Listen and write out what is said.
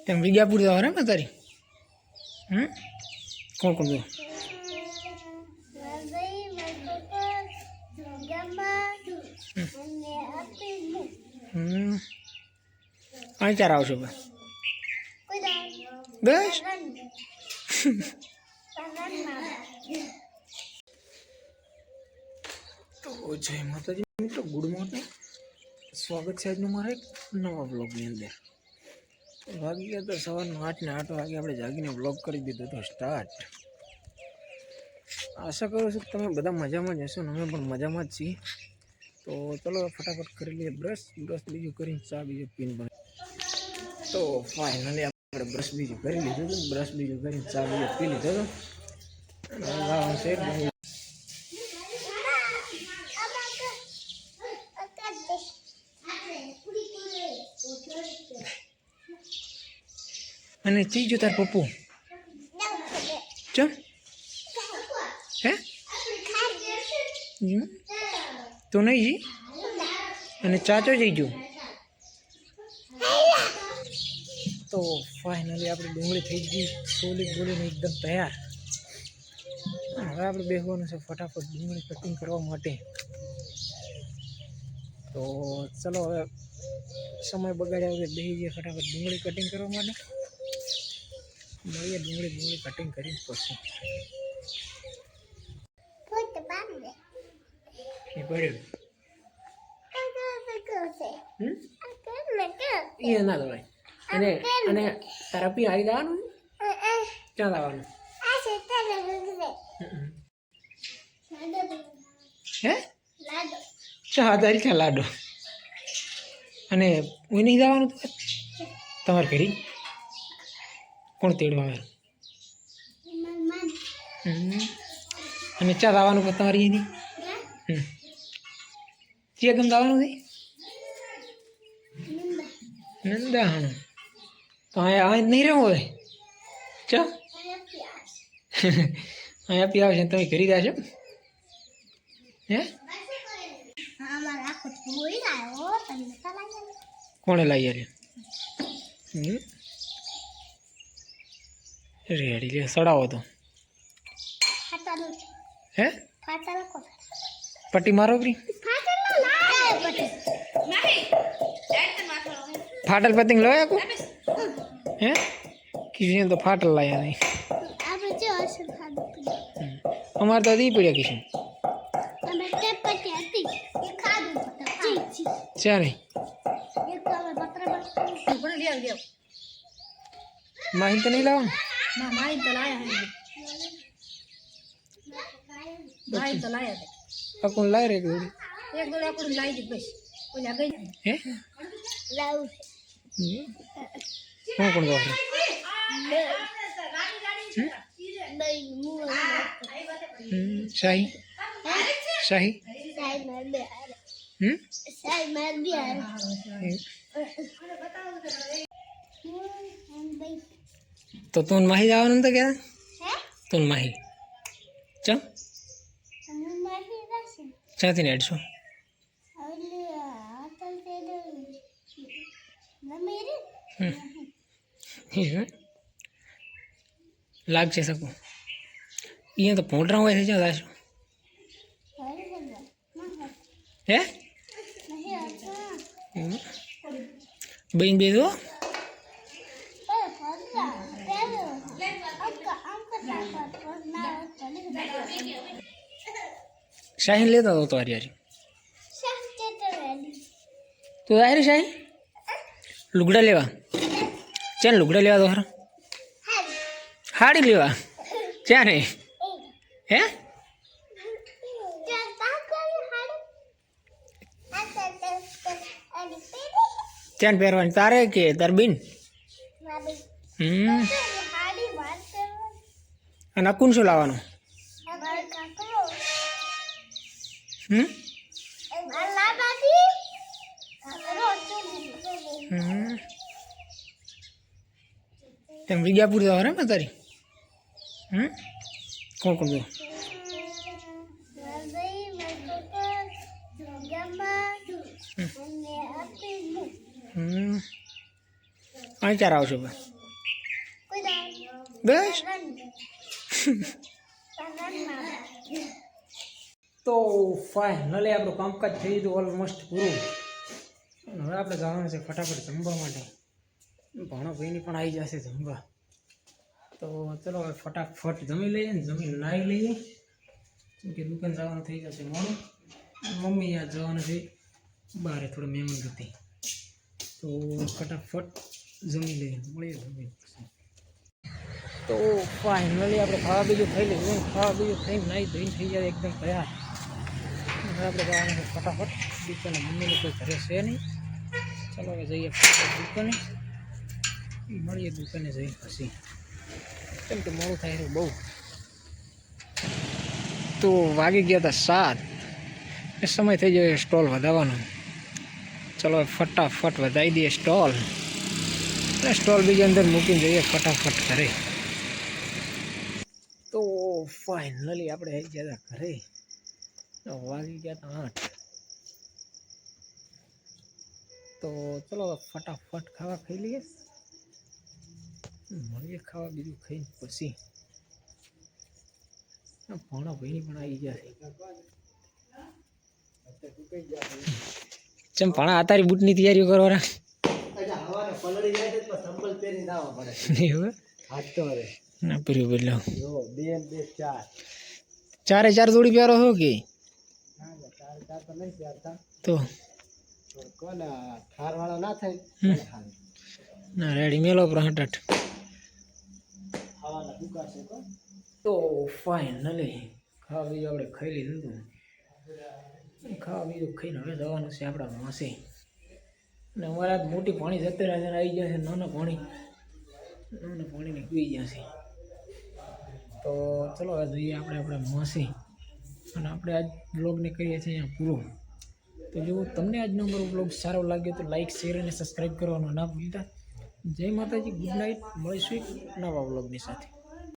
તેમ વિદ્યાપુર જવા ને તારી કોણ કોણ જો અહીં ચાર આવશો બસ તો જય માતાજી મિત્રો, ગુડ મોર્નિંગ. સ્વાગત છે આજનું મારા એક નવા બ્લોગની અંદર. વાગી ગયા તો સવારના 8 ને 8 વાગે આપણે જાગીને બ્લોગ કરી દીધો હતો સ્ટાર્ટ. આશા કરું છું કે તમે બધા મજામાં જ હશો ને અમે પણ મજામાં જ છીએ. તો ચલો ફટાફટ કરી લઈએ બ્રશ બીજું કરીને ચા બીજું પીને બને. તો ફાઇનલી આપણે બ્રશ બીજું કરી લીધું હતું. બ્રશ બીજું કરીને ચા બીજું પી લીધો હતો. અને ચીજો તાર પપ્પુ ચમ હે તો નહીં જી અને ચાચો જઈજો. તો ફાઇનલી આપણે ડુંગળી થઈ ગઈ સોલી બોલીને એકદમ તૈયાર. હવે આપણે બેસવાનું છે ફટાફટ ડુંગળી કટિંગ કરવા માટે. તો ચલો હવે સમય બગાડ્યા વગર બેસી જઈએ ફટાફટ ડુંગળી કટિંગ કરવા માટે. મળીએ ડુંગળી કટિંગ કરીને પછી એ ના દવાય અને અને થેરાપી આવી જવાનું ક્યાં લાવવાનું હે ચા તારી ક્યાં લાડો અને હું નહીં જવાનું તમારે ઘરી કોણ તેડવા આવે અને ચા લાવવાનું તમારી એની ચિયા ગમ લાવવાનું છે નંદા હા તો અહીંયા નહીં રહેવું હોય ચા અહીંયા પી આવશે તમે ઘરી જાશો હે કોણે લાવી રેડી લે સડાવો તો હે પટ્ટી મારો પ્રી ફાટલ પતિંગ લો આખું હે કિશન તો ફાટલ લાયા નહીં અમારે તો દી પડ્યા કિશન ચારે માહિન તો નહીં લાવવાનું પકુન લાય રે ગોળી એક ગોળી આપણ લાઈ દી બસ ઓલા ગઈ હે લાવ કોણ દો શાહી શાહી તો તું માહી જવાનું તો ક્યાં તું માહી ચમ ક્યાંથી નેડશો લાગશે શકું અહીંયા તો પોટરા હોય છે ક્યાં જશો હે બેન બે દો શાહીન લેતા હતો તારી યારી તું આય રે શાહી લુગડા લેવા ચાલ લુગડા લેવા તો ખરા હાડી લેવા ક્યાં રે હે ત્યાં પહેરવાની તારે કે તાર બેન અને અકુન શું લાવવાનું તેમ વિદ્યાપુર જવા ને તારી કોણ કોણ જો અહીં ચાર આવશો ભાઈ બસ તો ફાઇનલી આપણું કામકાજ થઈ ગયું ઓલમોસ્ટ પૂરું. હવે આપણે જવાનું છે ફટાફટ જમવા માટે. ભાણાભાઈની પણ આવી જશે જમવા. તો ચલો હવે ફટાફટ જમી લઈએ ને જમીને નાહી લઈએ, કેમ કે દુકાન જવાનું થઈ જશે મોડું. મમ્મી યાદ જવાનું છે બહાર થોડું મહેમાન હતી, તો ફટાફટ જમી લઈએ, મળીએ જમી પછી. તો ફાઇનલી આપણે ખાવા બીજું ખાઈ લઈએ. ખાવા બીજું ખાઈને નાહી ધોઈને થઈ જાય એકદમ તૈયાર. હવે આપણે જવાનું છે ફટાફટ દુકાને. મમ્મીને કોઈ ઘરે છે નહીં. ચાલો હવે જઈએ ફટાફટ દુકાને, મળીએ દુકાને જઈ પછી, કેમ કે મોડું થાય છે બહુ. તો વાગી ગયા હતા 7, એ સમય થઈ ગયો સ્ટોલ વધારવાનો. ચલો ફટાફટ વધારી દઈએ સ્ટોલ, અને સ્ટોલ બીજી અંદર મૂકીને જઈએ ફટાફટ ઘરે. તો ફાઇનલી આપણે આવી ગયા હતા ઘરે. વાગી ગયા હતા 8. તો ચલો ફટાફટ ખાવા ખાઈ લઈએ, મળીએ ખાવા બીજું ખાઈને પછી. ભાણાભાઈની પણ આવી ગયા છે. ચમ ભાણા આ તારી બૂટની તૈયારીઓ કરવાના? ના પીરું બદલાવ 4 જોડી પ્યારો છો કે? તો ના રેડી મેલો પર હટ. તો ફાઇનલી ખાવા બીજું આપણે ખાઈ લીધું હતું. ખાવા બીજું ખાઈને હવે જવાનું છે આપણા માસે. અને અમારા મોટી પાણી જતી રહે આવી ગયા છે, નાના પાણીને પી ગયા છે. તો ચલો હવે જોઈએ આપણે માસે. અને આપણે આજ બ્લોગને કરીએ છીએ અહીંયા પૂરો. તો જો તમને આજનો અમારો બ્લોગ સારો લાગ્યો તો લાઇક, શેર અને સબસ્ક્રાઈબ કરવાનું ના ભૂલતા. જય માતાજી, ગુડ નાઇટ. મળીશું એક નવા બ્લોગની સાથે.